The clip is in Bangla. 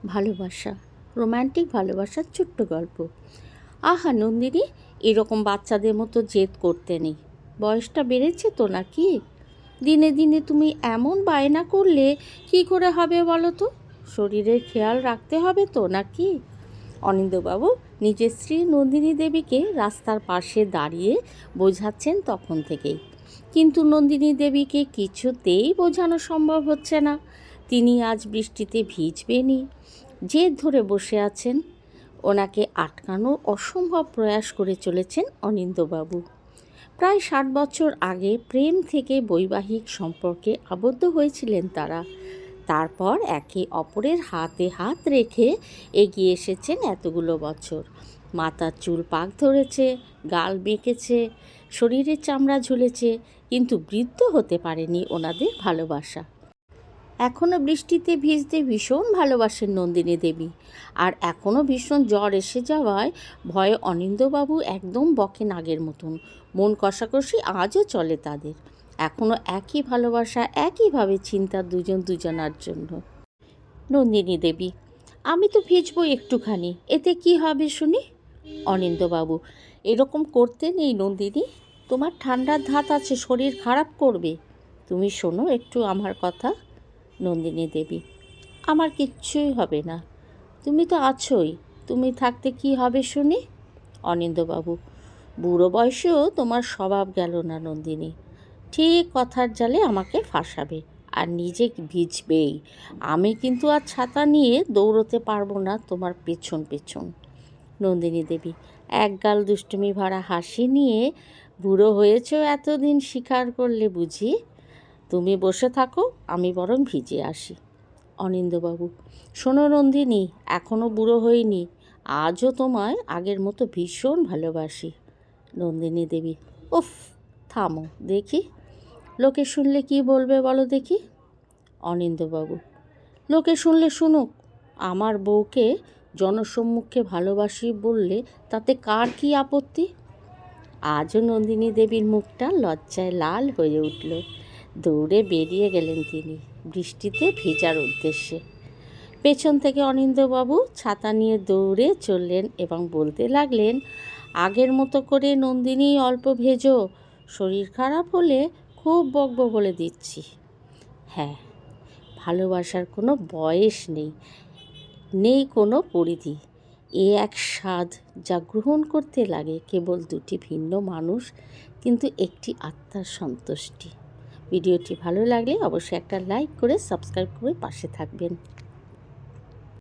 ভালোবাসা, রোম্যান্টিক ভালোবাসার ছোট্ট গল্প। আহা নন্দিনী, এরকম বাচ্চাদের মতো জেদ করতে নেই। বয়সটা বেড়েছে তো নাকি? দিনে দিনে তুমি এমন বায়না করলে কি করে হবে বলো তো? শরীরের খেয়াল রাখতে হবে তো নাকি? অনিন্দ্যবাবু নিজের স্ত্রী নন্দিনী দেবীকে রাস্তার পাশে দাঁড়িয়ে বোঝাচ্ছেন তখন থেকেই, কিন্তু নন্দিনী দেবীকে কিছুতেই বোঝানো সম্ভব হচ্ছে না। তিনি আজ বৃষ্টিতে ভিজবেনই, জেদ ধরে বসে আছেন। ওনাকে আটকানোর অসম্ভব প্রয়াস করে চলেছেন অনিন্দ্যবাবু। প্রায় 60 বছর আগে প্রেম থেকে বৈবাহিক সম্পর্কে আবদ্ধ হয়েছিলেন তারা। তারপর একে অপরের হাতে হাত রেখে এগিয়ে এসেছেন এতগুলো বছর। মাথার চুল পাক ধরেছে, গাল বেঁকেছে, শরীরের চামড়া ঝুলেছে, কিন্তু বৃদ্ধ হতে পারেনি ওনাদের ভালোবাসা। এখনও বৃষ্টিতে ভিজতে ভীষণ ভালোবাসেন নন্দিনী দেবী, আর এখনও ভীষণ জ্বর এসে যাওয়ায় ভয়ে অনিন্দ্যবাবু একদম বকে নাগের মতন। মন কষাকষি আজও চলে তাদের। এখনও একই ভালোবাসা, একইভাবে চিন্তা দুজন দুজনার জন্য। নন্দিনী দেবী: আমি তো ভিজবো একটুখানি, এতে কি হবে শুনি? অনিন্দ্যবাবু: এরকম করতে নেই নন্দিনী, তোমার ঠান্ডার ধাত আছে, শরীর খারাপ করবে। তুমি শোনো একটু আমার কথা। নন্দিনী দেবী: আমার কিচ্ছুই হবে না, তুমি তো আছোই, তুমি থাকতে কি হবে শুনি? অনিন্দ্যবাবু: বুড়ো বয়সেও তোমার স্বভাব গেল না নন্দিনী। ঠিক কথার জালে আমাকে ফাঁসাবে, আর নিজে ভিজবেই। আমি কিন্তু আর ছাতা নিয়ে দৌড়তে পারবো না তোমার পেছন পেছন। নন্দিনী দেবী একগাল দুষ্টুমি ভরা হাসি নিয়ে: বুড়ো হয়েছেও এতদিন স্বীকার করলে বুঝি? তুমি বসে থাকো, আমি বরং ভিজে আসি। অনিন্দ্যবাবু: শোনো নন্দিনী, এখনও বুড়ো হইনি, আজও তোমায় আগের মতো ভীষণ ভালোবাসি। নন্দিনী দেবী: উফ, থামো দেখি, লোকে শুনলে কি বলবে বলো দেখি? অনিন্দ্যবাবু: লোকে শুনলে শুনুক, আমার বউকে জনসম্মুখে ভালোবাসি বললে তাতে কার কি আপত্তি? আজও নন্দিনী দেবীর মুখটা লজ্জায় লাল হয়ে উঠল। দৌড়ে বেরিয়ে গেলেন তিনি বৃষ্টিতে ভেজার উদ্দেশ্যে। পেছন থেকে অনিন্দ্যবাবু ছাতা নিয়ে দৌড়ে চললেন এবং বলতে লাগলেন, আগের মতো করে নন্দিনী অল্প ভেজো, শরীর খারাপ হলে খুব বকবো বলে দিচ্ছি। হ্যাঁ, ভালোবাসার কোনো বয়স নেই, নেই কোনো পরিধি। এ এক স্বাদ যা গ্রহণ করতে লাগে কেবল দুটি ভিন্ন মানুষ, কিন্তু একটি আত্মার সন্তুষ্টি। ভিডিওটি ভালো লাগলে অবশ্যই একটা লাইক করে সাবস্ক্রাইব করে পাশে থাকবেন।